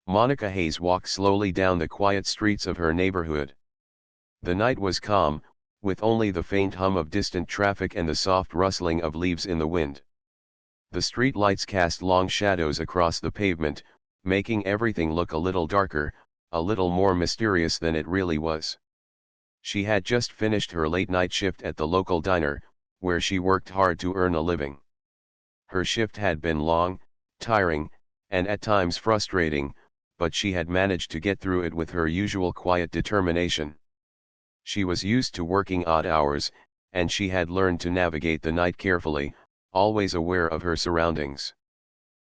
Monica Hayes walked slowly down the quiet streets of her neighborhood. The night was calm, with only the faint hum of distant traffic and the soft rustling of leaves in the wind. The street lights cast long shadows across the pavement, making everything look a little darker, a little more mysterious than it really was. She had just finished her late-night shift at the local diner, where she worked hard to earn a living. Her shift had been long, tiring, and at times frustrating, but she had managed to get through it with her usual quiet determination. She was used to working odd hours, and she had learned to navigate the night carefully, always aware of her surroundings.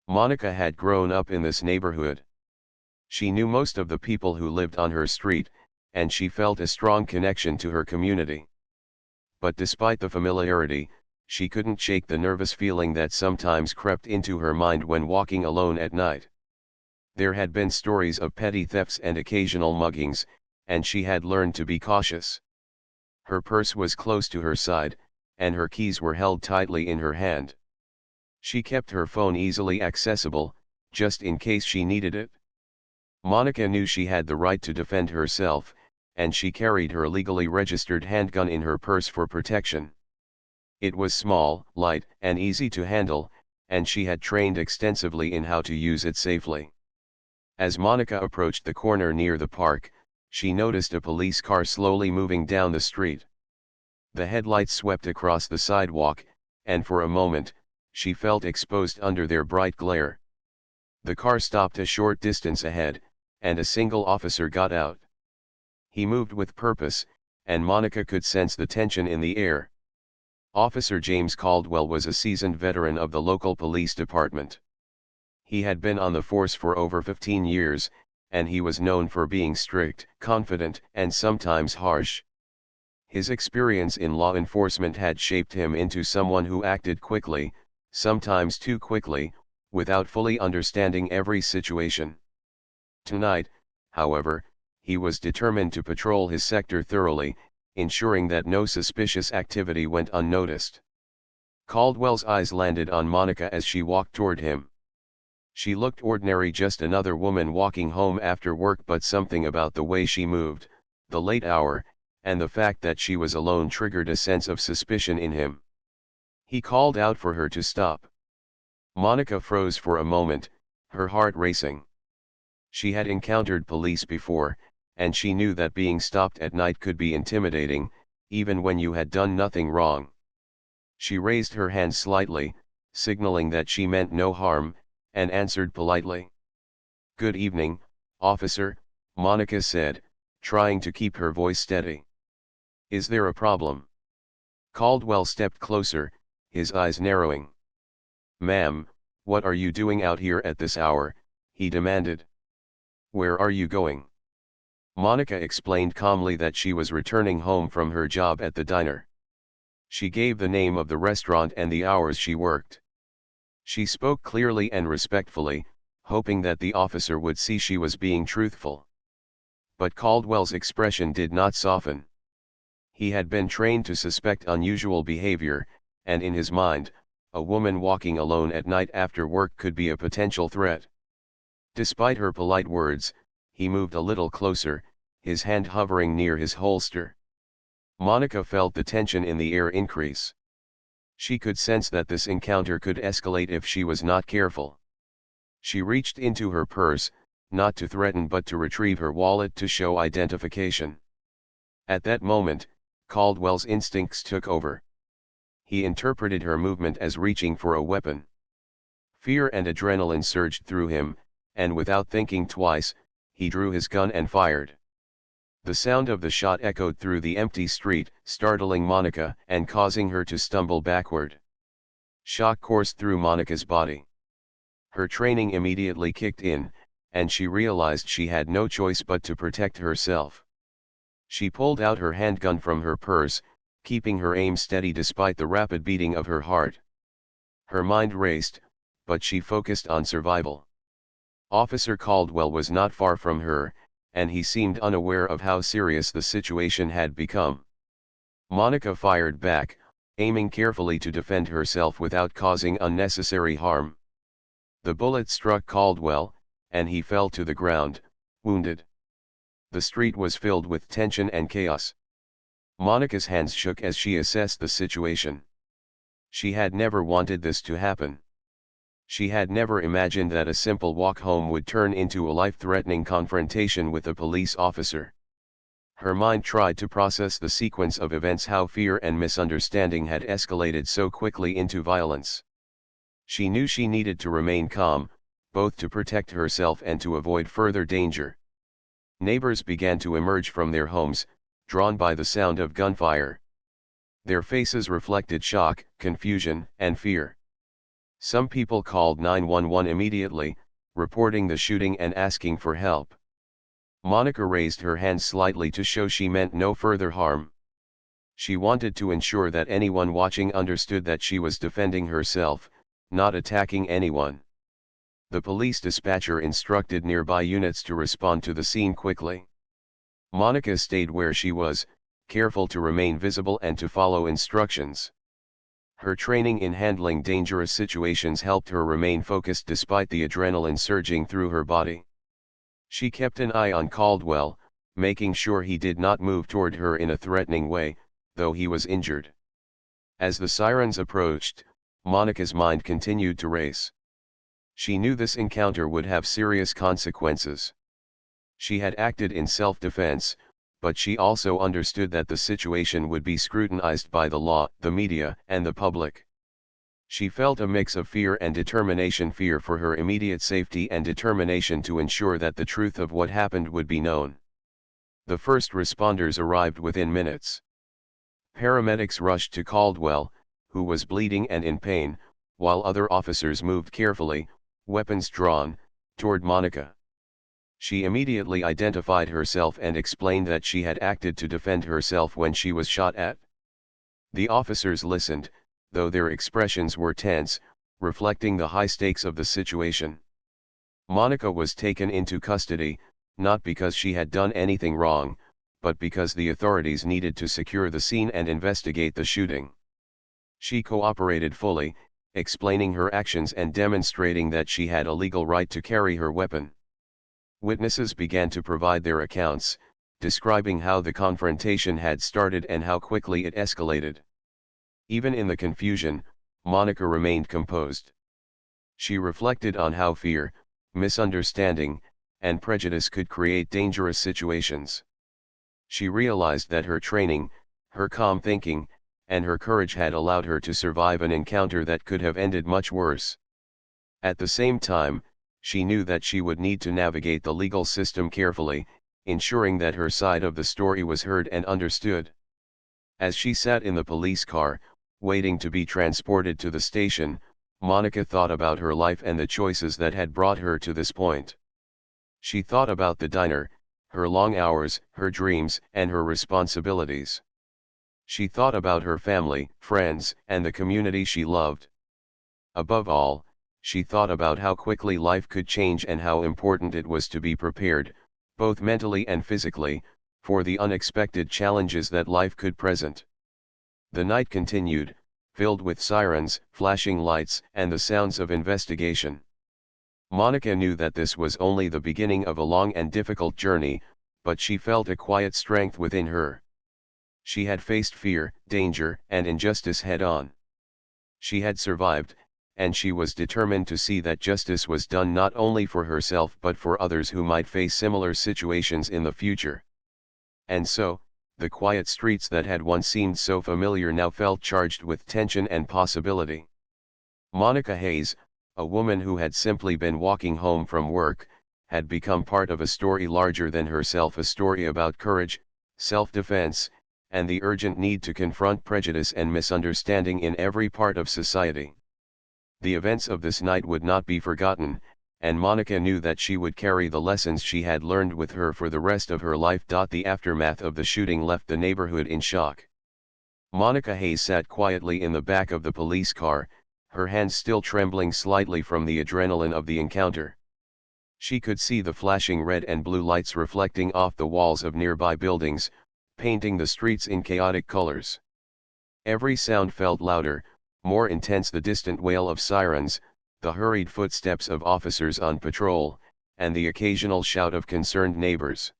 Monica had grown up in this neighborhood. She knew most of the people who lived on her street, and she felt a strong connection to her community. But despite the familiarity, she couldn't shake the nervous feeling that sometimes crept into her mind when walking alone at night. There had been stories of petty thefts and occasional muggings, and she had learned to be cautious. Her purse was close to her side, and her keys were held tightly in her hand. She kept her phone easily accessible, just in case she needed it. Monica knew she had the right to defend herself, and she carried her legally registered handgun in her purse for protection. It was small, light, and easy to handle, and she had trained extensively in how to use it safely. As Monica approached the corner near the park, she noticed a police car slowly moving down the street. The headlights swept across the sidewalk, and for a moment, she felt exposed under their bright glare. The car stopped a short distance ahead, and a single officer got out. He moved with purpose, and Monica could sense the tension in the air. Officer James Caldwell was a seasoned veteran of the local police department. He had been on the force for over 15 years, and he was known for being strict, confident, and sometimes harsh. His experience in law enforcement had shaped him into someone who acted quickly, sometimes too quickly, without fully understanding every situation. Tonight, however, he was determined to patrol his sector thoroughly, ensuring that no suspicious activity went unnoticed. Caldwell's eyes landed on Monica as she walked toward him. She looked ordinary, just another woman walking home after work, but something about the way she moved, the late hour, and the fact that she was alone triggered a sense of suspicion in him. He called out for her to stop. Monica froze for a moment, her heart racing. She had encountered police before, and she knew that being stopped at night could be intimidating, even when you had done nothing wrong. She raised her hand slightly, signaling that she meant no harm, and answered politely. "Good evening, officer," Monica said, trying to keep her voice steady. "Is there a problem?" Caldwell stepped closer, his eyes narrowing. "Ma'am, what are you doing out here at this hour?" he demanded. "Where are you going?" Monica explained calmly that she was returning home from her job at the diner. She gave the name of the restaurant and the hours she worked. She spoke clearly and respectfully, hoping that the officer would see she was being truthful. But Caldwell's expression did not soften. He had been trained to suspect unusual behavior, and in his mind, a woman walking alone at night after work could be a potential threat. Despite her polite words, he moved a little closer, his hand hovering near his holster. Monica felt the tension in the air increase. She could sense that this encounter could escalate if she was not careful. She reached into her purse, not to threaten but to retrieve her wallet to show identification. At that moment, Caldwell's instincts took over. He interpreted her movement as reaching for a weapon. Fear and adrenaline surged through him, and without thinking twice, he drew his gun and fired. The sound of the shot echoed through the empty street, startling Monica and causing her to stumble backward. Shock coursed through Monica's body. Her training immediately kicked in, and she realized she had no choice but to protect herself. She pulled out her handgun from her purse, keeping her aim steady despite the rapid beating of her heart. Her mind raced, but she focused on survival. Officer Caldwell was not far from her, and he seemed unaware of how serious the situation had become. Monica fired back, aiming carefully to defend herself without causing unnecessary harm. The bullet struck Caldwell, and he fell to the ground, wounded. The street was filled with tension and chaos. Monica's hands shook as she assessed the situation. She had never wanted this to happen. She had never imagined that a simple walk home would turn into a life-threatening confrontation with a police officer. Her mind tried to process the sequence of events, how fear and misunderstanding had escalated so quickly into violence. She knew she needed to remain calm, both to protect herself and to avoid further danger. Neighbors began to emerge from their homes, drawn by the sound of gunfire. Their faces reflected shock, confusion, and fear. Some people called 911 immediately, reporting the shooting and asking for help. Monica raised her hands slightly to show she meant no further harm. She wanted to ensure that anyone watching understood that she was defending herself, not attacking anyone. The police dispatcher instructed nearby units to respond to the scene quickly. Monica stayed where she was, careful to remain visible and to follow instructions. Her training in handling dangerous situations helped her remain focused despite the adrenaline surging through her body. She kept an eye on Caldwell, making sure he did not move toward her in a threatening way, though he was injured. As the sirens approached, Monica's mind continued to race. She knew this encounter would have serious consequences. She had acted in self-defense, but she also understood that the situation would be scrutinized by the law, the media, and the public. She felt a mix of fear and determination, fear for her immediate safety and determination to ensure that the truth of what happened would be known. The first responders arrived within minutes. Paramedics rushed to Caldwell, who was bleeding and in pain, while other officers moved carefully, weapons drawn, toward Monica. She immediately identified herself and explained that she had acted to defend herself when she was shot at. The officers listened, though their expressions were tense, reflecting the high stakes of the situation. Monica was taken into custody, not because she had done anything wrong, but because the authorities needed to secure the scene and investigate the shooting. She cooperated fully, explaining her actions and demonstrating that she had a legal right to carry her weapon. Witnesses began to provide their accounts, describing how the confrontation had started and how quickly it escalated. Even in the confusion, Monica remained composed. She reflected on how fear, misunderstanding, and prejudice could create dangerous situations. She realized that her training, her calm thinking, and her courage had allowed her to survive an encounter that could have ended much worse. At the same time, she knew that she would need to navigate the legal system carefully, ensuring that her side of the story was heard and understood. As she sat in the police car, waiting to be transported to the station, Monica thought about her life and the choices that had brought her to this point. She thought about the diner, her long hours, her dreams, and her responsibilities. She thought about her family, friends, and the community she loved. Above all, she thought about how quickly life could change and how important it was to be prepared, both mentally and physically, for the unexpected challenges that life could present. The night continued, filled with sirens, flashing lights, and the sounds of investigation. Monica knew that this was only the beginning of a long and difficult journey, but she felt a quiet strength within her. She had faced fear, danger, and injustice head-on. She had survived, and she was determined to see that justice was done not only for herself but for others who might face similar situations in the future. And so, the quiet streets that had once seemed so familiar now felt charged with tension and possibility. Monica Hayes, a woman who had simply been walking home from work, had become part of a story larger than herself, a story about courage, self-defense, and the urgent need to confront prejudice and misunderstanding in every part of society. The events of this night would not be forgotten, and Monica knew that she would carry the lessons she had learned with her for the rest of her life. The aftermath of the shooting left the neighborhood in shock. Monica Hayes sat quietly in the back of the police car, her hands still trembling slightly from the adrenaline of the encounter. She could see the flashing red and blue lights reflecting off the walls of nearby buildings, painting the streets in chaotic colors. Every sound felt louder, more intense: the distant wail of sirens, the hurried footsteps of officers on patrol, and the occasional shout of concerned neighbors.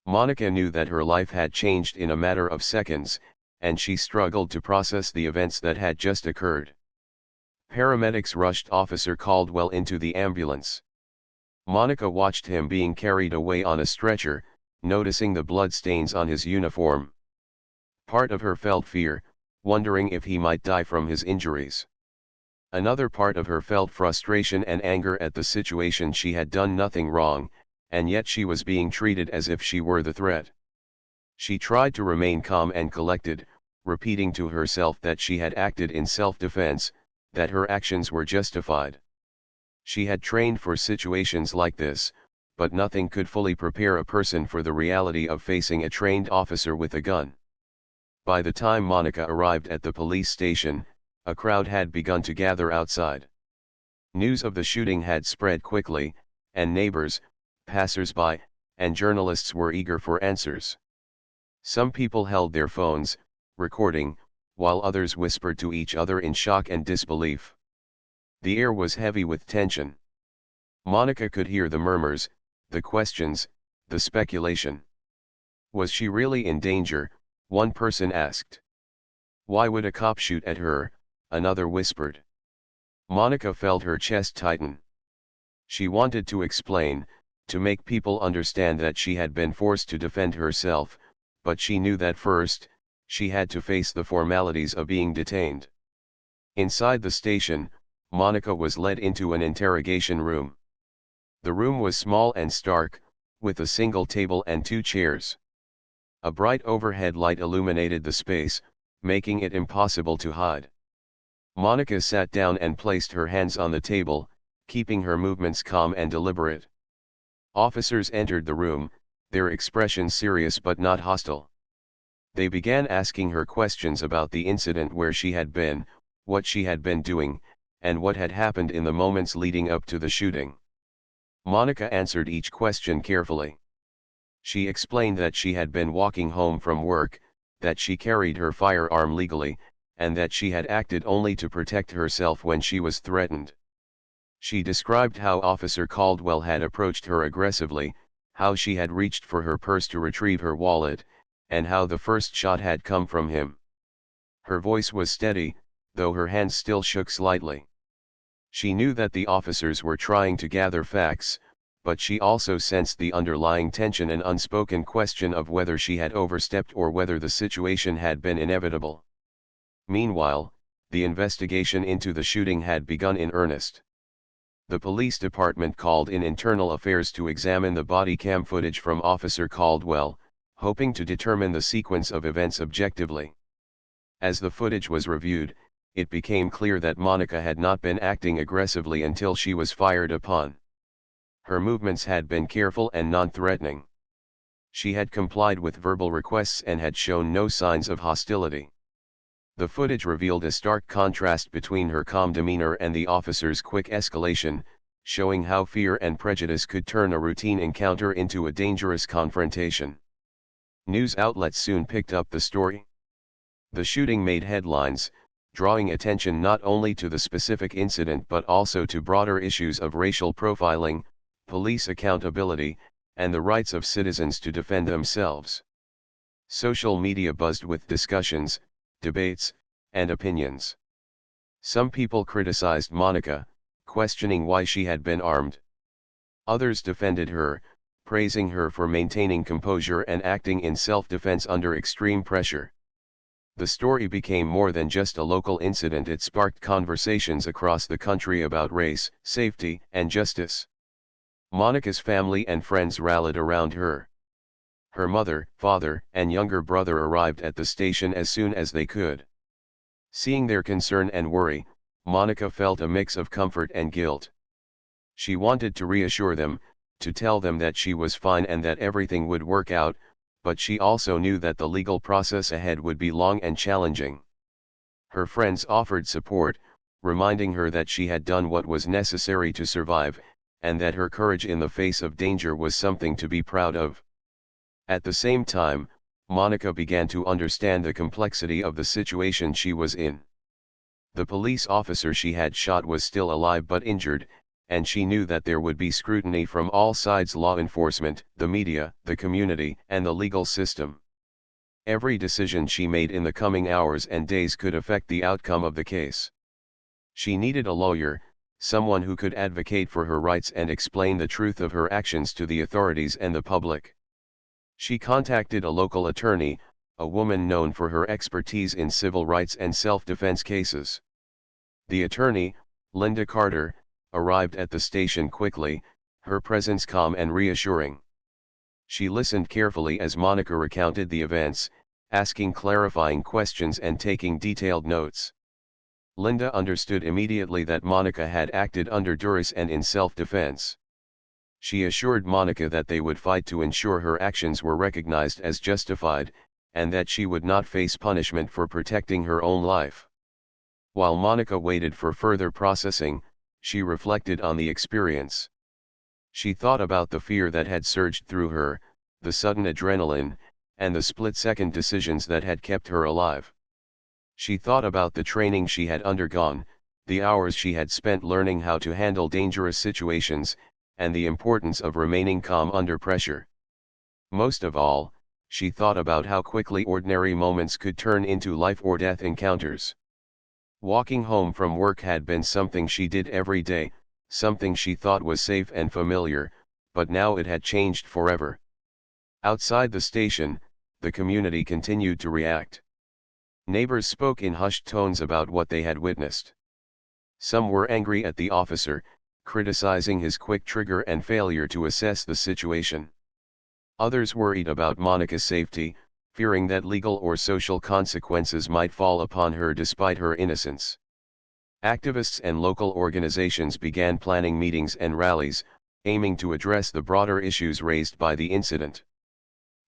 Monica knew that her life had changed in a matter of seconds, and she struggled to process the events that had just occurred. Paramedics rushed Officer Caldwell into the ambulance. Monica watched him being carried away on a stretcher, noticing the blood stains on his uniform. Part of her felt fear, wondering if he might die from his injuries. Another part of her felt frustration and anger at the situation. She had done nothing wrong, and yet she was being treated as if she were the threat. She tried to remain calm and collected, repeating to herself that she had acted in self-defense, that her actions were justified. She had trained for situations like this, but nothing could fully prepare a person for the reality of facing a trained officer with a gun. By the time Monica arrived at the police station, a crowd had begun to gather outside. News of the shooting had spread quickly, and neighbors, passers-by, and journalists were eager for answers. Some people held their phones, recording, while others whispered to each other in shock and disbelief. The air was heavy with tension. Monica could hear the murmurs, the questions, the speculation. Was she really in danger? One person asked. Why would a cop shoot at her? Another whispered. Monica felt her chest tighten. She wanted to explain, to make people understand that she had been forced to defend herself, but she knew that first, she had to face the formalities of being detained. Inside the station, Monica was led into an interrogation room. The room was small and stark, with a single table and 2 chairs. A bright overhead light illuminated the space, making it impossible to hide. Monica sat down and placed her hands on the table, keeping her movements calm and deliberate. Officers entered the room, their expressions serious but not hostile. They began asking her questions about the incident, where she had been, what she had been doing, and what had happened in the moments leading up to the shooting. Monica answered each question carefully. She explained that she had been walking home from work, that she carried her firearm legally, and that she had acted only to protect herself when she was threatened. She described how Officer Caldwell had approached her aggressively, how she had reached for her purse to retrieve her wallet, and how the first shot had come from him. Her voice was steady, though her hands still shook slightly. She knew that the officers were trying to gather facts, but she also sensed the underlying tension and unspoken question of whether she had overstepped or whether the situation had been inevitable. Meanwhile, the investigation into the shooting had begun in earnest. The police department called in internal affairs to examine the body cam footage from Officer Caldwell, hoping to determine the sequence of events objectively. As the footage was reviewed, it became clear that Monica had not been acting aggressively until she was fired upon. Her movements had been careful and non-threatening. She had complied with verbal requests and had shown no signs of hostility. The footage revealed a stark contrast between her calm demeanor and the officer's quick escalation, showing how fear and prejudice could turn a routine encounter into a dangerous confrontation. News outlets soon picked up the story. The shooting made headlines, drawing attention not only to the specific incident but also to broader issues of racial profiling, police accountability, and the rights of citizens to defend themselves. Social media buzzed with discussions, debates, and opinions. Some people criticized Monica, questioning why she had been armed. Others defended her, praising her for maintaining composure and acting in self-defense under extreme pressure. The story became more than just a local incident. It sparked conversations across the country about race, safety, and justice. Monica's family and friends rallied around her. Her mother, father, and younger brother arrived at the station as soon as they could. Seeing their concern and worry, Monica felt a mix of comfort and guilt. She wanted to reassure them, to tell them that she was fine and that everything would work out, but she also knew that the legal process ahead would be long and challenging. Her friends offered support, reminding her that she had done what was necessary to survive, and that her courage in the face of danger was something to be proud of. At the same time, Monica began to understand the complexity of the situation she was in. The police officer she had shot was still alive but injured, and she knew that there would be scrutiny from all sides: law enforcement, the media, the community, and the legal system. Every decision she made in the coming hours and days could affect the outcome of the case. She needed a lawyer, someone who could advocate for her rights and explain the truth of her actions to the authorities and the public. She contacted a local attorney, a woman known for her expertise in civil rights and self-defense cases. The attorney, Linda Carter, arrived at the station quickly, her presence calm and reassuring. She listened carefully as Monica recounted the events, asking clarifying questions and taking detailed notes. Linda understood immediately that Monica had acted under duress and in self-defense. She assured Monica that they would fight to ensure her actions were recognized as justified, and that she would not face punishment for protecting her own life. While Monica waited for further processing, she reflected on the experience. She thought about the fear that had surged through her, the sudden adrenaline, and the split-second decisions that had kept her alive. She thought about the training she had undergone, the hours she had spent learning how to handle dangerous situations, and the importance of remaining calm under pressure. Most of all, she thought about how quickly ordinary moments could turn into life-or-death encounters. Walking home from work had been something she did every day, something she thought was safe and familiar, but now it had changed forever. Outside the station, the community continued to react. Neighbors spoke in hushed tones about what they had witnessed. Some were angry at the officer, criticizing his quick trigger and failure to assess the situation. Others worried about Monica's safety, fearing that legal or social consequences might fall upon her despite her innocence. Activists and local organizations began planning meetings and rallies, aiming to address the broader issues raised by the incident.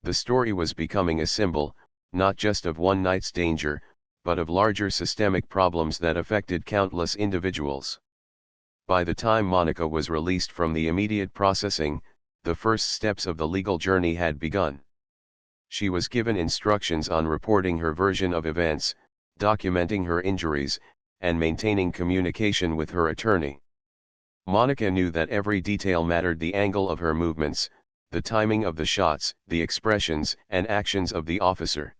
The story was becoming a symbol, not just of one night's danger, but of larger systemic problems that affected countless individuals. By the time Monica was released from the immediate processing, the first steps of the legal journey had begun. She was given instructions on reporting her version of events, documenting her injuries, and maintaining communication with her attorney. Monica knew that every detail mattered: the angle of her movements, the timing of the shots, the expressions and actions of the officer.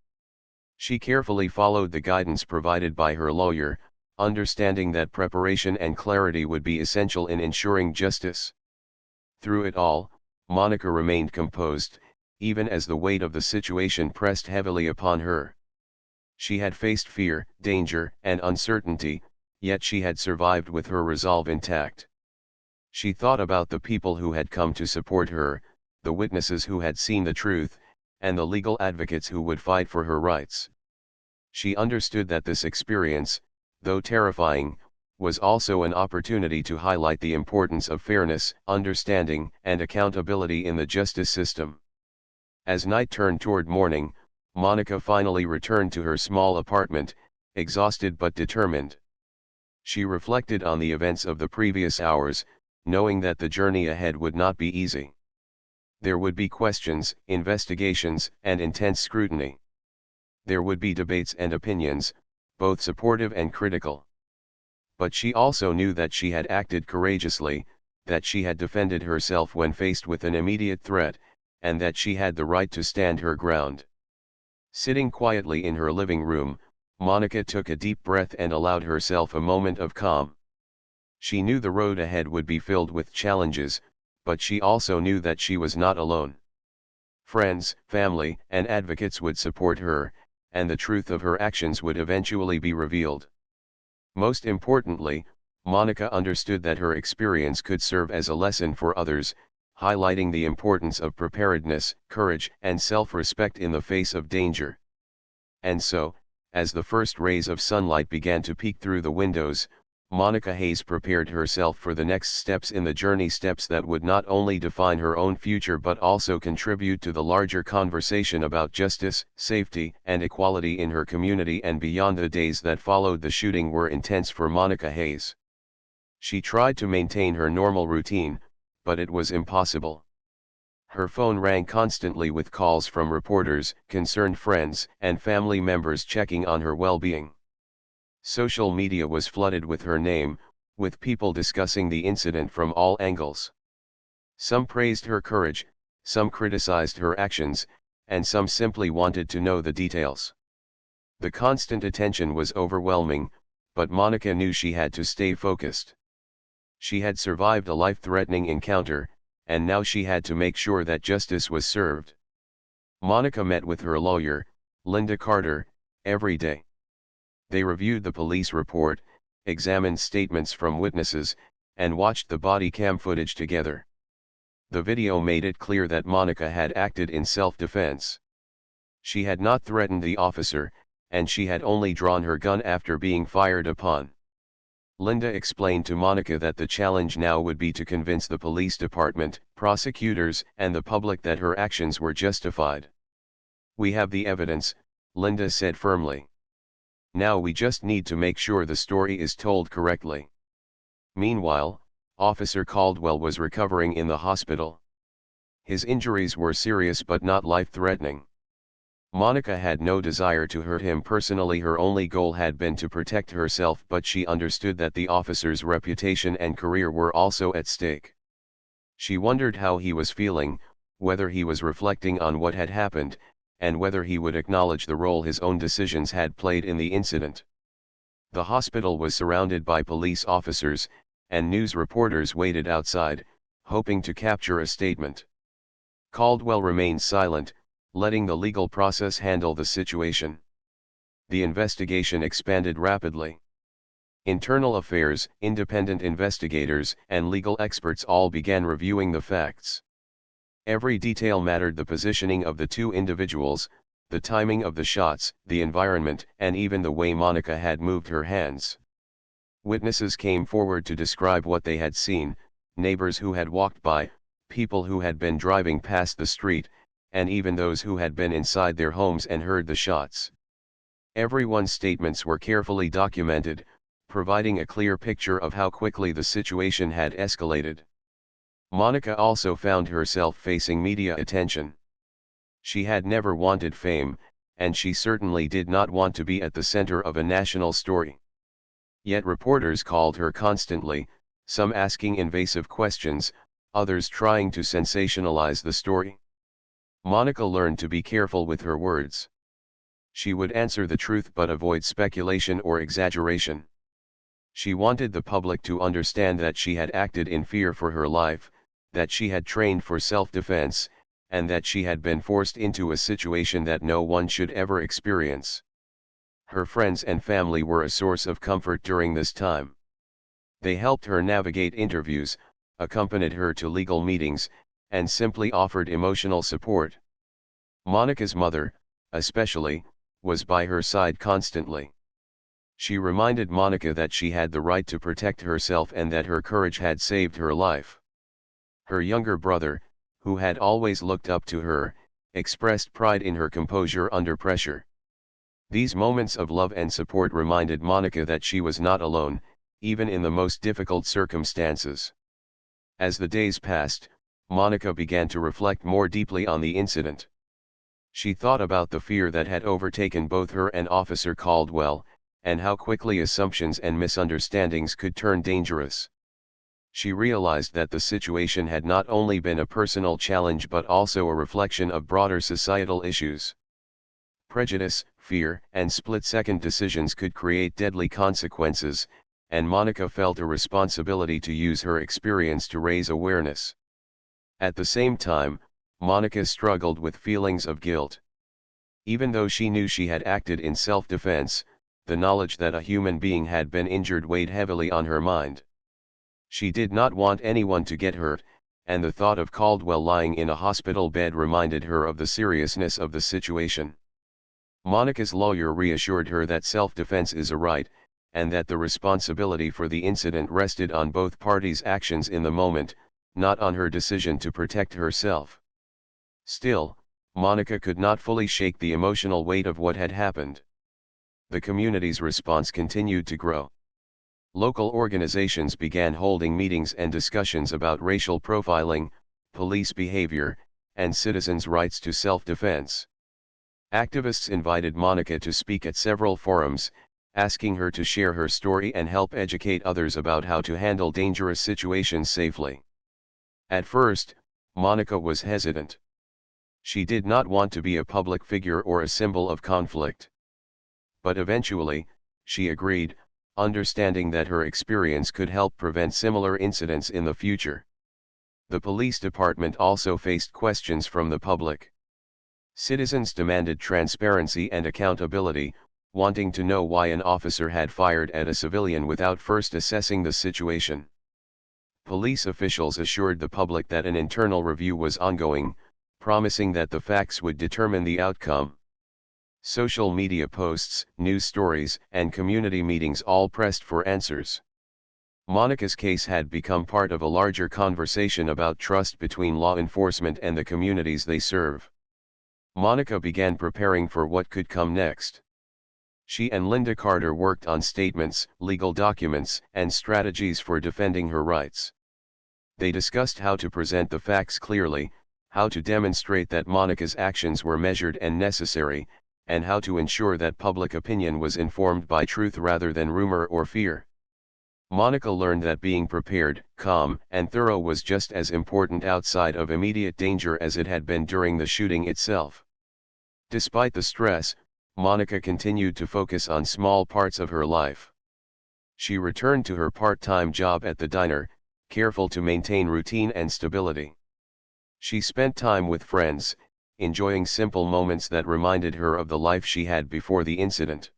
She carefully followed the guidance provided by her lawyer, understanding that preparation and clarity would be essential in ensuring justice. Through it all, Monica remained composed, even as the weight of the situation pressed heavily upon her. She had faced fear, danger, and uncertainty, yet she had survived with her resolve intact. She thought about the people who had come to support her, the witnesses who had seen the truth, and the legal advocates who would fight for her rights. She understood that this experience, though terrifying, was also an opportunity to highlight the importance of fairness, understanding, and accountability in the justice system. As night turned toward morning, Monica finally returned to her small apartment, exhausted but determined. She reflected on the events of the previous hours, knowing that the journey ahead would not be easy. There would be questions, investigations, and intense scrutiny. There would be debates and opinions, both supportive and critical. But she also knew that she had acted courageously, that she had defended herself when faced with an immediate threat, and that she had the right to stand her ground. Sitting quietly in her living room, Monica took a deep breath and allowed herself a moment of calm. She knew the road ahead would be filled with challenges, but she also knew that she was not alone. Friends, family, and advocates would support her, and the truth of her actions would eventually be revealed. Most importantly, Monica understood that her experience could serve as a lesson for others, highlighting the importance of preparedness, courage, and self-respect in the face of danger. And so, as the first rays of sunlight began to peek through the windows, Monica Hayes prepared herself for the next steps in the journey, steps that would not only define her own future but also contribute to the larger conversation about justice, safety, and equality in her community and beyond. The days that followed the shooting were intense for Monica Hayes. She tried to maintain her normal routine, but it was impossible. Her phone rang constantly with calls from reporters, concerned friends, and family members checking on her well-being. Social media was flooded with her name, with people discussing the incident from all angles. Some praised her courage, some criticized her actions, and some simply wanted to know the details. The constant attention was overwhelming, but Monica knew she had to stay focused. She had survived a life-threatening encounter, and now she had to make sure that justice was served. Monica met with her lawyer, Linda Carter, every day. They reviewed the police report, examined statements from witnesses, and watched the body cam footage together. The video made it clear that Monica had acted in self-defense. She had not threatened the officer, and she had only drawn her gun after being fired upon. Linda explained to Monica that the challenge now would be to convince the police department, prosecutors, and the public that her actions were justified. "We have the evidence," Linda said firmly. "Now we just need to make sure the story is told correctly." Meanwhile, Officer Caldwell was recovering in the hospital. His injuries were serious but not life-threatening. Monica had no desire to hurt him personally. Her only goal had been to protect herself, but she understood that the officer's reputation and career were also at stake. She wondered how he was feeling, whether he was reflecting on what had happened, and whether he would acknowledge the role his own decisions had played in the incident. The hospital was surrounded by police officers, and news reporters waited outside, hoping to capture a statement. Caldwell remained silent, letting the legal process handle the situation. The investigation expanded rapidly. Internal affairs, independent investigators, and legal experts all began reviewing the facts. Every detail mattered: the positioning of the two individuals, the timing of the shots, the environment, and even the way Monica had moved her hands. Witnesses came forward to describe what they had seen: neighbors who had walked by, people who had been driving past the street, and even those who had been inside their homes and heard the shots. Everyone's statements were carefully documented, providing a clear picture of how quickly the situation had escalated. Monica also found herself facing media attention. She had never wanted fame, and she certainly did not want to be at the center of a national story. Yet reporters called her constantly, some asking invasive questions, others trying to sensationalize the story. Monica learned to be careful with her words. She would answer the truth but avoid speculation or exaggeration. She wanted the public to understand that she had acted in fear for her life, that she had trained for self-defense, and that she had been forced into a situation that no one should ever experience. Her friends and family were a source of comfort during this time. They helped her navigate interviews, accompanied her to legal meetings, and simply offered emotional support. Monica's mother, especially, was by her side constantly. She reminded Monica that she had the right to protect herself and that her courage had saved her life. Her younger brother, who had always looked up to her, expressed pride in her composure under pressure. These moments of love and support reminded Monica that she was not alone, even in the most difficult circumstances. As the days passed, Monica began to reflect more deeply on the incident. She thought about the fear that had overtaken both her and Officer Caldwell, and how quickly assumptions and misunderstandings could turn dangerous. She realized that the situation had not only been a personal challenge but also a reflection of broader societal issues. Prejudice, fear, and split-second decisions could create deadly consequences, and Monica felt a responsibility to use her experience to raise awareness. At the same time, Monica struggled with feelings of guilt. Even though she knew she had acted in self-defense, the knowledge that a human being had been injured weighed heavily on her mind. She did not want anyone to get hurt, and the thought of Caldwell lying in a hospital bed reminded her of the seriousness of the situation. Monica's lawyer reassured her that self-defense is a right, and that the responsibility for the incident rested on both parties' actions in the moment, not on her decision to protect herself. Still, Monica could not fully shake the emotional weight of what had happened. The community's response continued to grow. Local organizations began holding meetings and discussions about racial profiling, police behavior, and citizens' rights to self-defense. Activists invited Monica to speak at several forums, asking her to share her story and help educate others about how to handle dangerous situations safely. At first, Monica was hesitant. She did not want to be a public figure or a symbol of conflict. But eventually, she agreed, understanding that her experience could help prevent similar incidents in the future. The police department also faced questions from the public. Citizens demanded transparency and accountability, wanting to know why an officer had fired at a civilian without first assessing the situation. Police officials assured the public that an internal review was ongoing, promising that the facts would determine the outcome. Social media posts, news stories, and community meetings all pressed for answers. Monica's case had become part of a larger conversation about trust between law enforcement and the communities they serve. Monica began preparing for what could come next. She and Linda Carter worked on statements, legal documents, and strategies for defending her rights. They discussed how to present the facts clearly, how to demonstrate that Monica's actions were measured and necessary, and how to ensure that public opinion was informed by truth rather than rumor or fear. Monica learned that being prepared, calm, and thorough was just as important outside of immediate danger as it had been during the shooting itself. Despite the stress, Monica continued to focus on small parts of her life. She returned to her part-time job at the diner, careful to maintain routine and stability. She spent time with friends, enjoying simple moments that reminded her of the life she had before the incident.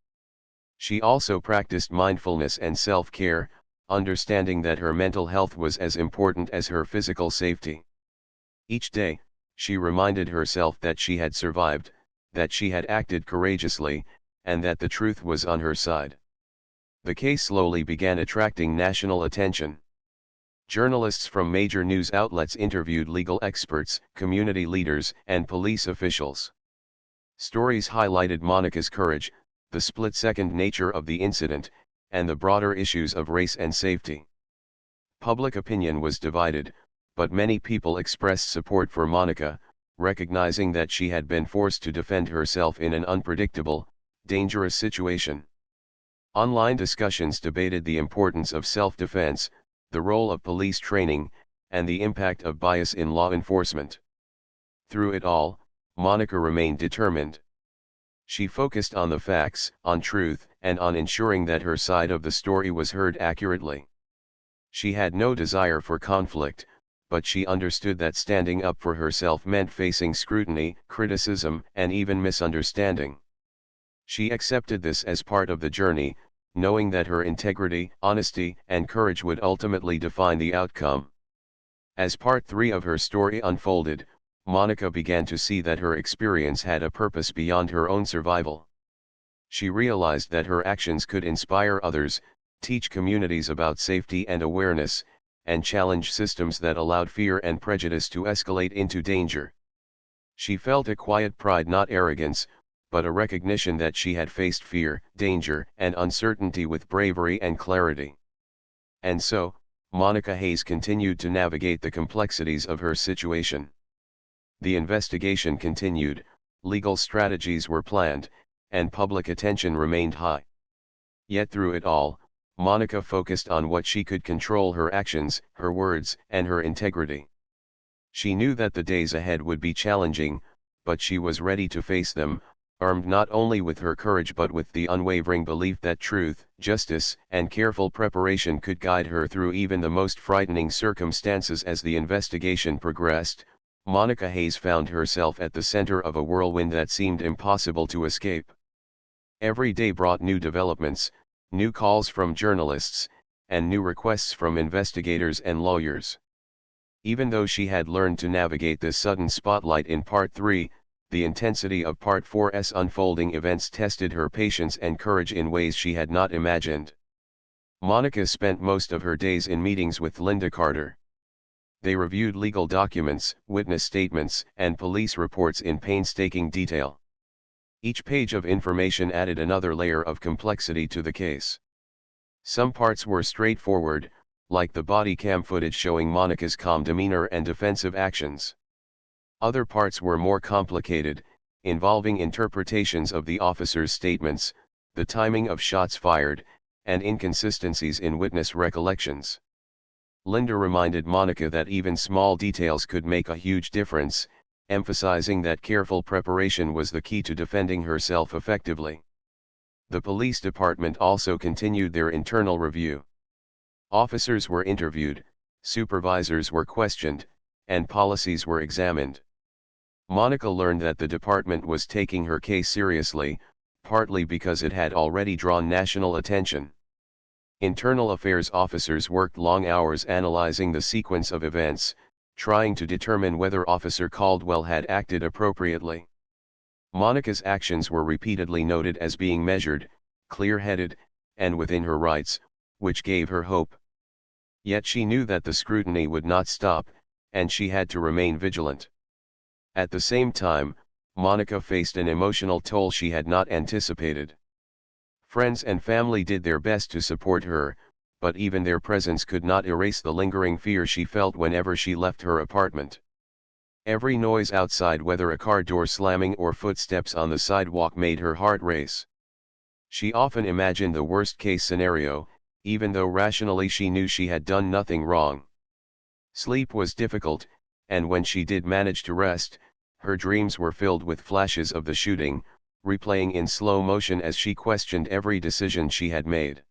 She also practiced mindfulness and self-care, understanding that her mental health was as important as her physical safety. Each day, she reminded herself that she had survived, that she had acted courageously, and that the truth was on her side. The case slowly began attracting national attention. Journalists from major news outlets interviewed legal experts, community leaders, and police officials. Stories highlighted Monica's courage, the split-second nature of the incident, and the broader issues of race and safety. Public opinion was divided, but many people expressed support for Monica, recognizing that she had been forced to defend herself in an unpredictable, dangerous situation. Online discussions debated the importance of self-defense, the role of police training, and the impact of bias in law enforcement. Through it all, Monica remained determined. She focused on the facts, on truth, and on ensuring that her side of the story was heard accurately. She had no desire for conflict, but she understood that standing up for herself meant facing scrutiny, criticism, and even misunderstanding. She accepted this as part of the journey, knowing that her integrity, honesty, and courage would ultimately define the outcome. As part 3 of her story unfolded, Monica began to see that her experience had a purpose beyond her own survival. She realized that her actions could inspire others, teach communities about safety and awareness, and challenge systems that allowed fear and prejudice to escalate into danger. She felt a quiet pride, not arrogance, but a recognition that she had faced fear, danger, and uncertainty with bravery and clarity. And so, Monica Hayes continued to navigate the complexities of her situation. The investigation continued, legal strategies were planned, and public attention remained high. Yet through it all, Monica focused on what she could control: her actions, her words, and her integrity. She knew that the days ahead would be challenging, but she was ready to face them, armed not only with her courage but with the unwavering belief that truth, justice, and careful preparation could guide her through even the most frightening circumstances. As the investigation progressed, Monica Hayes found herself at the center of a whirlwind that seemed impossible to escape. Every day brought new developments, new calls from journalists, and new requests from investigators and lawyers. Even though she had learned to navigate this sudden spotlight in Part 3, the intensity of Part 4's unfolding events tested her patience and courage in ways she had not imagined. Monica spent most of her days in meetings with Linda Carter. They reviewed legal documents, witness statements, and police reports in painstaking detail. Each page of information added another layer of complexity to the case. Some parts were straightforward, like the body cam footage showing Monica's calm demeanor and defensive actions. Other parts were more complicated, involving interpretations of the officer's statements, the timing of shots fired, and inconsistencies in witness recollections. Linda reminded Monica that even small details could make a huge difference, emphasizing that careful preparation was the key to defending herself effectively. The police department also continued their internal review. Officers were interviewed, supervisors were questioned, and policies were examined. Monica learned that the department was taking her case seriously, partly because it had already drawn national attention. Internal affairs officers worked long hours analyzing the sequence of events, trying to determine whether Officer Caldwell had acted appropriately. Monica's actions were repeatedly noted as being measured, clear-headed, and within her rights, which gave her hope. Yet she knew that the scrutiny would not stop, and she had to remain vigilant. At the same time, Monica faced an emotional toll she had not anticipated. Friends and family did their best to support her, but even their presence could not erase the lingering fear she felt whenever she left her apartment. Every noise outside, whether a car door slamming or footsteps on the sidewalk, made her heart race. She often imagined the worst-case scenario, even though rationally she knew she had done nothing wrong. Sleep was difficult, and when she did manage to rest, her dreams were filled with flashes of the shooting, replaying in slow motion as she questioned every decision she had made.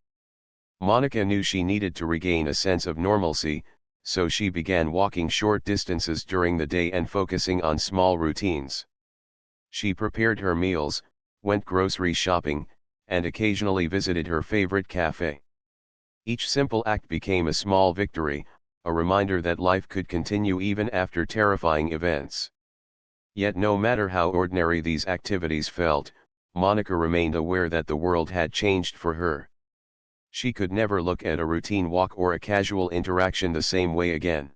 Monica knew she needed to regain a sense of normalcy, so she began walking short distances during the day and focusing on small routines. She prepared her meals, went grocery shopping, and occasionally visited her favorite cafe. Each simple act became a small victory, a reminder that life could continue even after terrifying events. Yet no matter how ordinary these activities felt, Monica remained aware that the world had changed for her. She could never look at a routine walk or a casual interaction the same way again.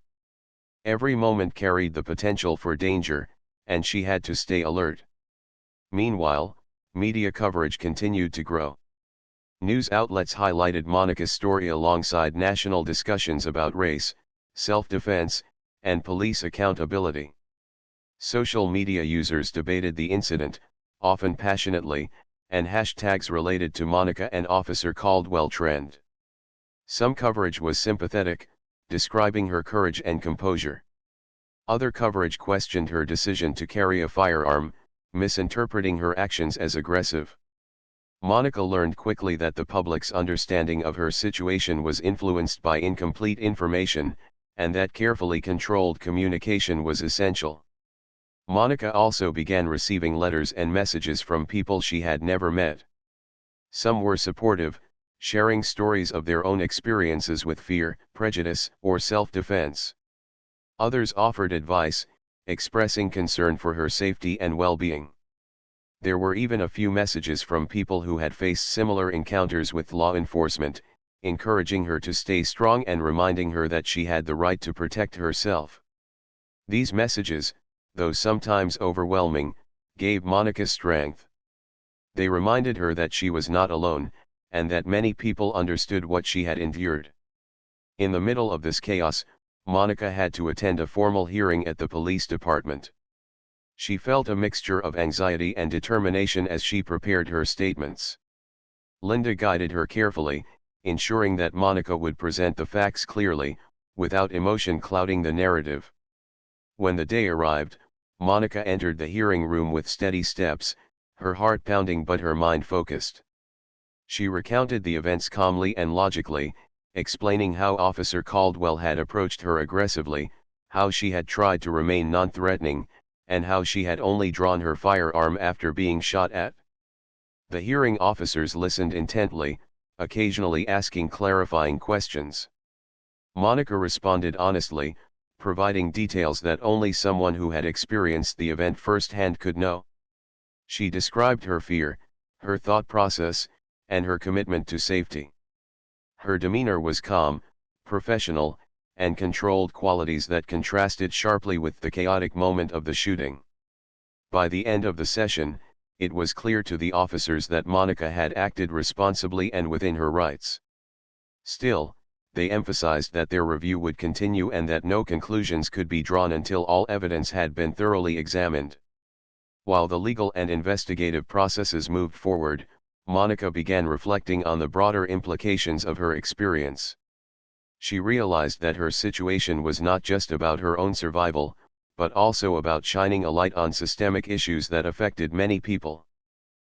Every moment carried the potential for danger, and she had to stay alert. Meanwhile, media coverage continued to grow. News outlets highlighted Monica's story alongside national discussions about race, self-defense, and police accountability. Social media users debated the incident, often passionately, and hashtags related to Monica and Officer Caldwell trend. Some coverage was sympathetic, describing her courage and composure. Other coverage questioned her decision to carry a firearm, misinterpreting her actions as aggressive. Monica learned quickly that the public's understanding of her situation was influenced by incomplete information, and that carefully controlled communication was essential. Monica also began receiving letters and messages from people she had never met. Some were supportive, sharing stories of their own experiences with fear, prejudice, or self-defense. Others offered advice, expressing concern for her safety and well-being. There were even a few messages from people who had faced similar encounters with law enforcement, encouraging her to stay strong and reminding her that she had the right to protect herself. These messages, though sometimes overwhelming, gave Monica strength. They reminded her that she was not alone, and that many people understood what she had endured. In the middle of this chaos, Monica had to attend a formal hearing at the police department. She felt a mixture of anxiety and determination as she prepared her statements. Linda guided her carefully, ensuring that Monica would present the facts clearly, without emotion clouding the narrative. When the day arrived, Monica entered the hearing room with steady steps, her heart pounding but her mind focused. She recounted the events calmly and logically, explaining how Officer Caldwell had approached her aggressively, how she had tried to remain non-threatening, and how she had only drawn her firearm after being shot at. The hearing officers listened intently, occasionally asking clarifying questions. Monica responded honestly, providing details that only someone who had experienced the event firsthand could know. She described her fear, her thought process, and her commitment to safety. Her demeanor was calm, professional, and controlled, qualities that contrasted sharply with the chaotic moment of the shooting. By the end of the session, it was clear to the officers that Monica had acted responsibly and within her rights. Still, they emphasized that their review would continue and that no conclusions could be drawn until all evidence had been thoroughly examined. While the legal and investigative processes moved forward, Monica began reflecting on the broader implications of her experience. She realized that her situation was not just about her own survival, but also about shining a light on systemic issues that affected many people.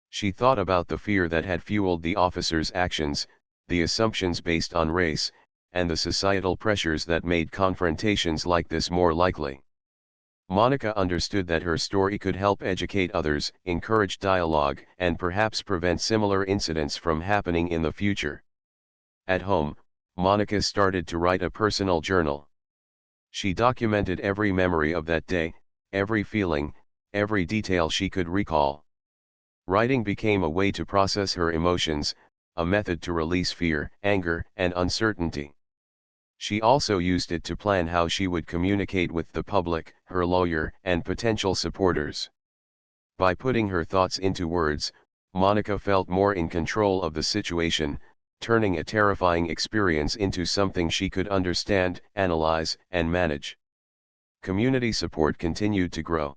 She thought about the fear that had fueled the officers' actions, the assumptions based on race, and the societal pressures that made confrontations like this more likely. Monica understood that her story could help educate others, encourage dialogue, and perhaps prevent similar incidents from happening in the future. At home, Monica started to write a personal journal. She documented every memory of that day, every feeling, every detail she could recall. Writing became a way to process her emotions, a method to release fear, anger, and uncertainty. She also used it to plan how she would communicate with the public, her lawyer, and potential supporters. By putting her thoughts into words, Monica felt more in control of the situation, turning a terrifying experience into something she could understand, analyze, and manage. Community support continued to grow.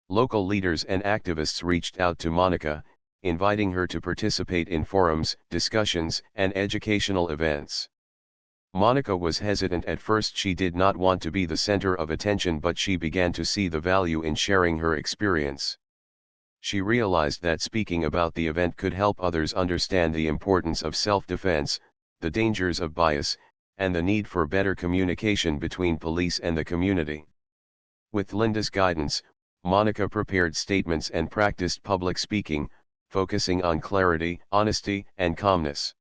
Local leaders and activists reached out to Monica, inviting her to participate in forums, discussions, and educational events. Monica was hesitant at first. She did not want to be the center of attention, but she began to see the value in sharing her experience. She realized that speaking about the event could help others understand the importance of self-defense, the dangers of bias, and the need for better communication between police and the community. With Linda's guidance, Monica prepared statements and practiced public speaking, focusing on clarity, honesty, and calmness.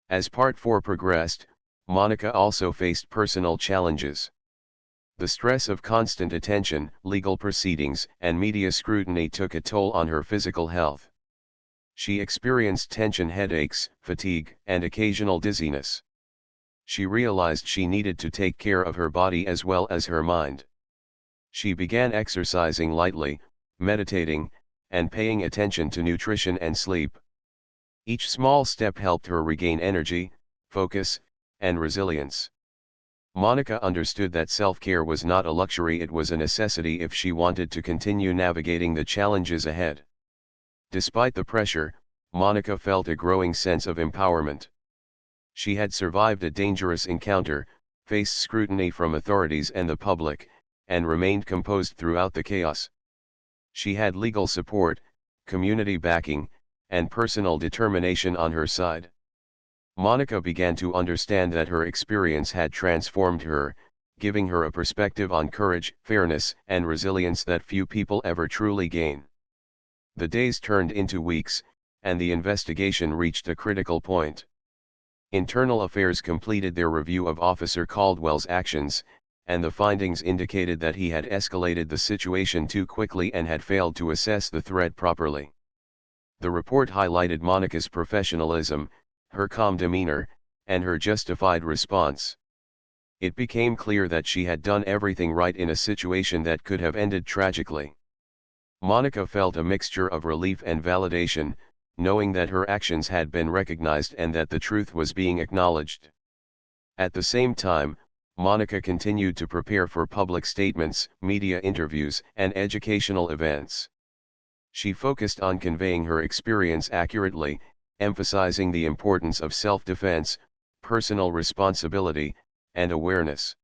As Part 4 progressed, Monica also faced personal challenges. The stress of constant attention, legal proceedings, and media scrutiny took a toll on her physical health. She experienced tension headaches, fatigue, and occasional dizziness. She realized she needed to take care of her body as well as her mind. She began exercising lightly, meditating, and paying attention to nutrition and sleep. Each small step helped her regain energy, focus, and resilience. Monica understood that self-care was not a luxury, it was a necessity if she wanted to continue navigating the challenges ahead. Despite the pressure, Monica felt a growing sense of empowerment. She had survived a dangerous encounter, faced scrutiny from authorities and the public, and remained composed throughout the chaos. She had legal support, community backing, and personal determination on her side. Monica began to understand that her experience had transformed her, giving her a perspective on courage, fairness, and resilience that few people ever truly gain. The days turned into weeks, and the investigation reached a critical point. Internal Affairs completed their review of Officer Caldwell's actions, and the findings indicated that he had escalated the situation too quickly and had failed to assess the threat properly. The report highlighted Monica's professionalism, her calm demeanor, and her justified response. It became clear that she had done everything right in a situation that could have ended tragically. Monica felt a mixture of relief and validation, knowing that her actions had been recognized and that the truth was being acknowledged. At the same time, Monica continued to prepare for public statements, media interviews, and educational events. She focused on conveying her experience accurately, emphasizing the importance of self-defense, personal responsibility, and awareness.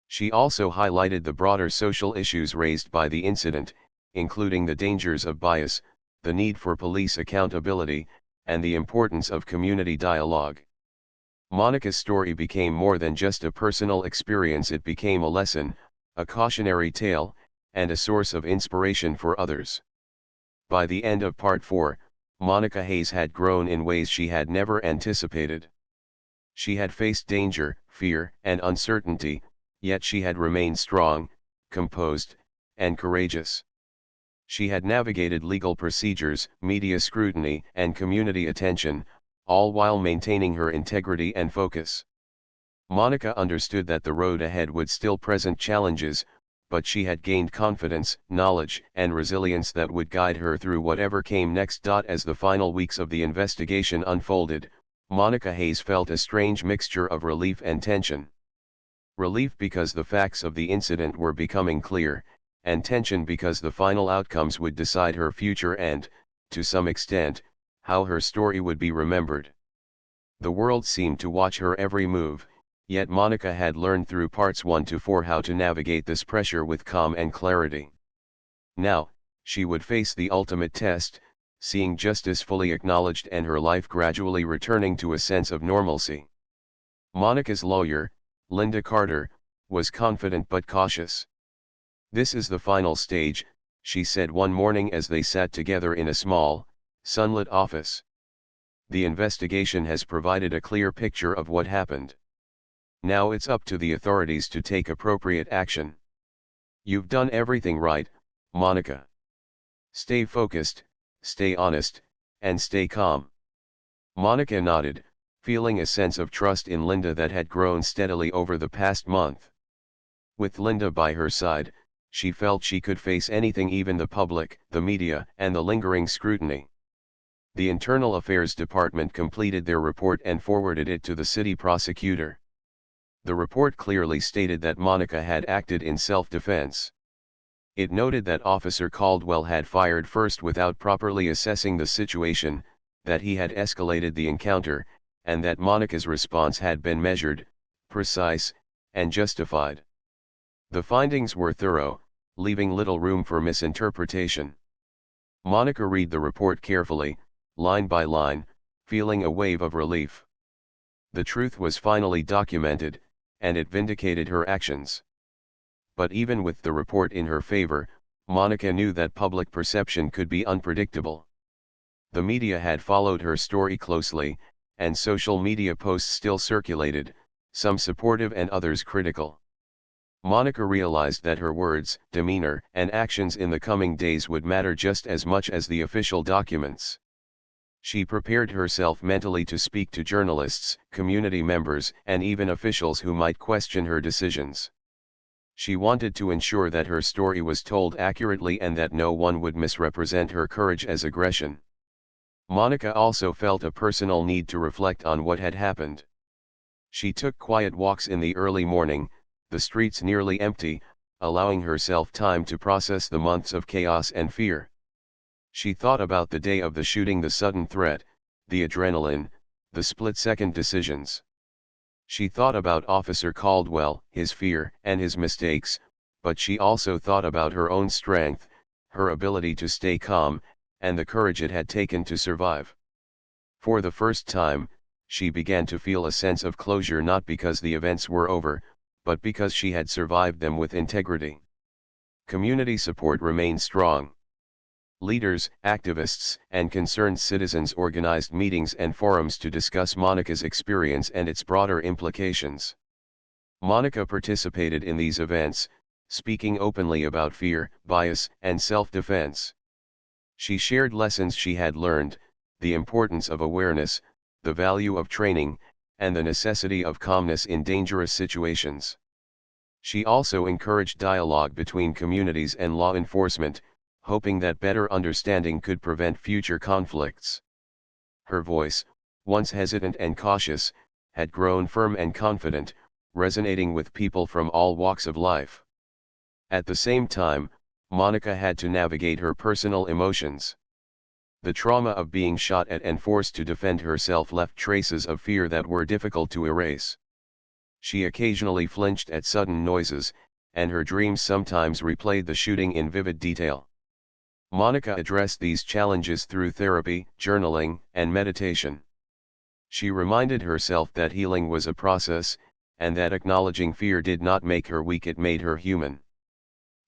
She also highlighted the broader social issues raised by the incident, including the dangers of bias, the need for police accountability, and the importance of community dialogue. Monica's story became more than just a personal experience, it became a lesson, a cautionary tale, and a source of inspiration for others. By the end of Part 4, Monica Hayes had grown in ways she had never anticipated. She had faced danger, fear, and uncertainty, yet she had remained strong, composed, and courageous. She had navigated legal procedures, media scrutiny, and community attention, all while maintaining her integrity and focus. Monica understood that the road ahead would still present challenges, but she had gained confidence, knowledge, and resilience that would guide her through whatever came next. As the final weeks of the investigation unfolded, Monica Hayes felt a strange mixture of relief and tension. Relief because the facts of the incident were becoming clear, and tension because the final outcomes would decide her future and, to some extent, how her story would be remembered. The world seemed to watch her every move, yet Monica had learned through parts 1 to 4 how to navigate this pressure with calm and clarity. Now, she would face the ultimate test, seeing justice fully acknowledged and her life gradually returning to a sense of normalcy. Monica's lawyer, Linda Carter, was confident but cautious. "This is the final stage," she said one morning as they sat together in a small, sunlit office. "The investigation has provided a clear picture of what happened. Now it's up to the authorities to take appropriate action. You've done everything right, Monica. Stay focused, stay honest, and stay calm." Monica nodded, feeling a sense of trust in Linda that had grown steadily over the past month. With Linda by her side, she felt she could face anything, even the public, the media, and the lingering scrutiny. The Internal Affairs Department completed their report and forwarded it to the city prosecutor. The report clearly stated that Monica had acted in self-defense. It noted that Officer Caldwell had fired first without properly assessing the situation, that he had escalated the encounter, and that Monica's response had been measured, precise, and justified. The findings were thorough, leaving little room for misinterpretation. Monica read the report carefully, line by line, feeling a wave of relief. The truth was finally documented, and it vindicated her actions. But even with the report in her favor, Monica knew that public perception could be unpredictable. The media had followed her story closely, and social media posts still circulated, some supportive and others critical. Monica realized that her words, demeanor, and actions in the coming days would matter just as much as the official documents. She prepared herself mentally to speak to journalists, community members, and even officials who might question her decisions. She wanted to ensure that her story was told accurately and that no one would misrepresent her courage as aggression. Monica also felt a personal need to reflect on what had happened. She took quiet walks in the early morning, the streets nearly empty, allowing herself time to process the months of chaos and fear. She thought about the day of the shooting, the sudden threat, the adrenaline, the split-second decisions. She thought about Officer Caldwell, his fear, and his mistakes, but she also thought about her own strength, her ability to stay calm, and the courage it had taken to survive. For the first time, she began to feel a sense of closure, not because the events were over, but because she had survived them with integrity. Community support remained strong. Leaders, activists, and concerned citizens organized meetings and forums to discuss Monica's experience and its broader implications. Monica participated in these events, speaking openly about fear, bias, and self-defense. She shared lessons she had learned, the importance of awareness, the value of training, and the necessity of calmness in dangerous situations. She also encouraged dialogue between communities and law enforcement, hoping that better understanding could prevent future conflicts. Her voice, once hesitant and cautious, had grown firm and confident, resonating with people from all walks of life. At the same time, Monica had to navigate her personal emotions. The trauma of being shot at and forced to defend herself left traces of fear that were difficult to erase. She occasionally flinched at sudden noises, and her dreams sometimes replayed the shooting in vivid detail. Monica addressed these challenges through therapy, journaling, and meditation. She reminded herself that healing was a process, and that acknowledging fear did not make her weak, it made her human.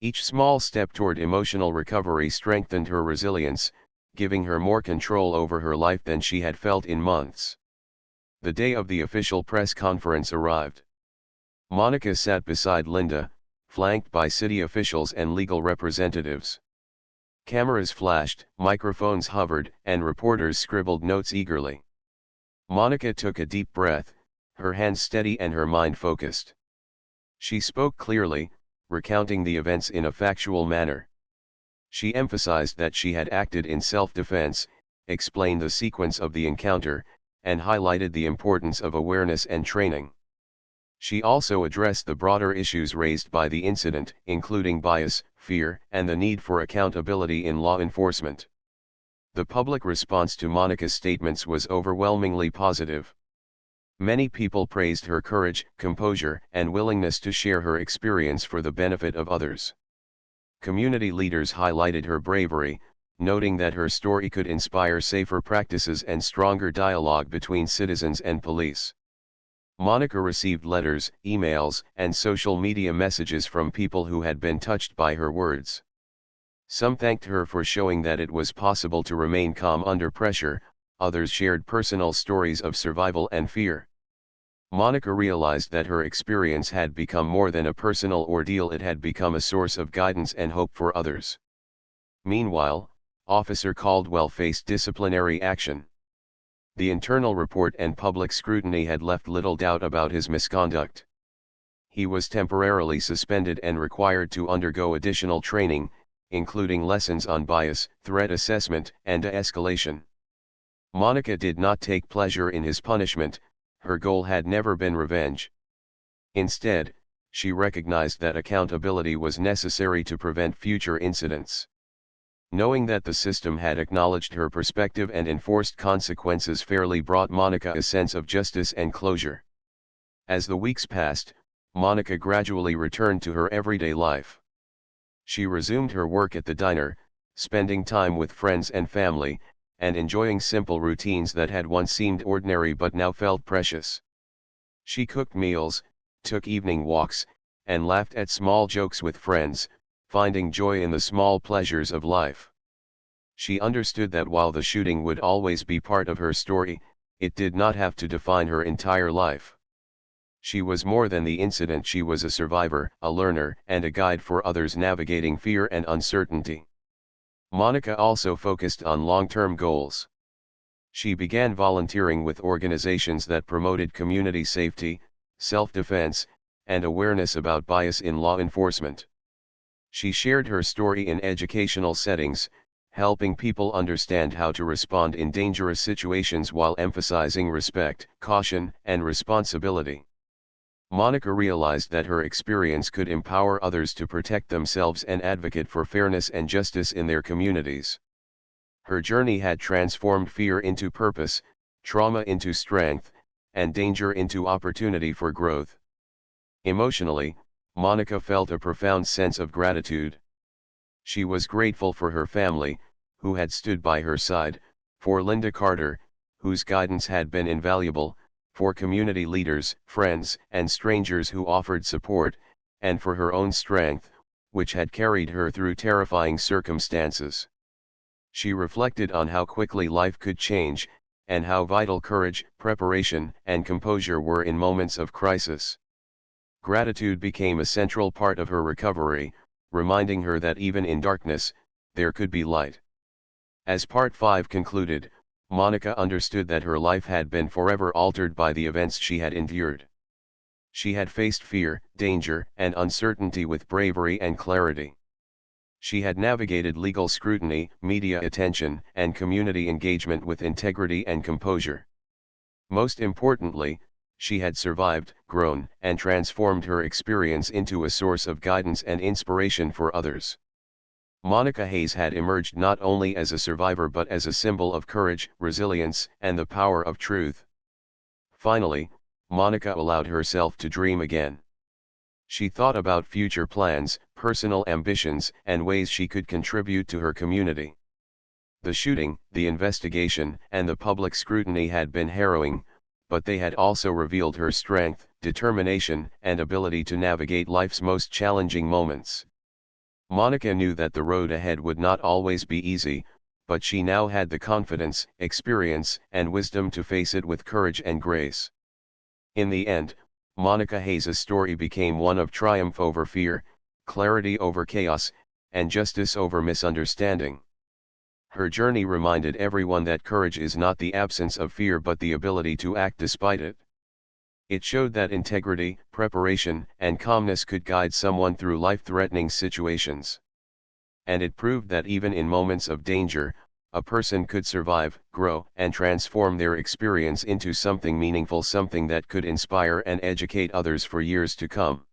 Each small step toward emotional recovery strengthened her resilience, giving her more control over her life than she had felt in months. The day of the official press conference arrived. Monica sat beside Linda, flanked by city officials and legal representatives. Cameras flashed, microphones hovered, and reporters scribbled notes eagerly. Monica took a deep breath, her hands steady and her mind focused. She spoke clearly, recounting the events in a factual manner. She emphasized that she had acted in self-defense, explained the sequence of the encounter, and highlighted the importance of awareness and training. She also addressed the broader issues raised by the incident, including bias, fear, and the need for accountability in law enforcement. The public response to Monica's statements was overwhelmingly positive. Many people praised her courage, composure, and willingness to share her experience for the benefit of others. Community leaders highlighted her bravery, noting that her story could inspire safer practices and stronger dialogue between citizens and police. Monica received letters, emails, and social media messages from people who had been touched by her words. Some thanked her for showing that it was possible to remain calm under pressure, others shared personal stories of survival and fear. Monica realized that her experience had become more than a personal ordeal, it had become a source of guidance and hope for others. Meanwhile, Officer Caldwell faced disciplinary action. The internal report and public scrutiny had left little doubt about his misconduct. He was temporarily suspended and required to undergo additional training, including lessons on bias, threat assessment, and de-escalation. Monica did not take pleasure in his punishment. Her goal had never been revenge. Instead, she recognized that accountability was necessary to prevent future incidents. Knowing that the system had acknowledged her perspective and enforced consequences fairly brought Monica a sense of justice and closure. As the weeks passed, Monica gradually returned to her everyday life. She resumed her work at the diner, spending time with friends and family, and enjoying simple routines that had once seemed ordinary but now felt precious. She cooked meals, took evening walks, and laughed at small jokes with friends, finding joy in the small pleasures of life. She understood that while the shooting would always be part of her story, it did not have to define her entire life. She was more than the incident, she was a survivor, a learner, and a guide for others navigating fear and uncertainty. Monica also focused on long-term goals. She began volunteering with organizations that promoted community safety, self-defense, and awareness about bias in law enforcement. She shared her story in educational settings, helping people understand how to respond in dangerous situations while emphasizing respect, caution, and responsibility. Monica realized that her experience could empower others to protect themselves and advocate for fairness and justice in their communities. Her journey had transformed fear into purpose, trauma into strength, and danger into opportunity for growth. Emotionally, Monica felt a profound sense of gratitude. She was grateful for her family, who had stood by her side, for Linda Carter, whose guidance had been invaluable, for community leaders, friends, and strangers who offered support, and for her own strength, which had carried her through terrifying circumstances. She reflected on how quickly life could change, and how vital courage, preparation, and composure were in moments of crisis. Gratitude became a central part of her recovery, reminding her that even in darkness, there could be light. As Part 5 concluded, Monica understood that her life had been forever altered by the events she had endured. She had faced fear, danger, and uncertainty with bravery and clarity. She had navigated legal scrutiny, media attention, and community engagement with integrity and composure. Most importantly, she had survived, grown, and transformed her experience into a source of guidance and inspiration for others. Monica Hayes had emerged not only as a survivor but as a symbol of courage, resilience, and the power of truth. Finally, Monica allowed herself to dream again. She thought about future plans, personal ambitions, and ways she could contribute to her community. The shooting, the investigation, and the public scrutiny had been harrowing, but they had also revealed her strength, determination, and ability to navigate life's most challenging moments. Monica knew that the road ahead would not always be easy, but she now had the confidence, experience, and wisdom to face it with courage and grace. In the end, Monica Hayes' story became one of triumph over fear, clarity over chaos, and justice over misunderstanding. Her journey reminded everyone that courage is not the absence of fear but the ability to act despite it. It showed that integrity, preparation, and calmness could guide someone through life-threatening situations. And it proved that even in moments of danger, a person could survive, grow, and transform their experience into something meaningful, something that could inspire and educate others for years to come.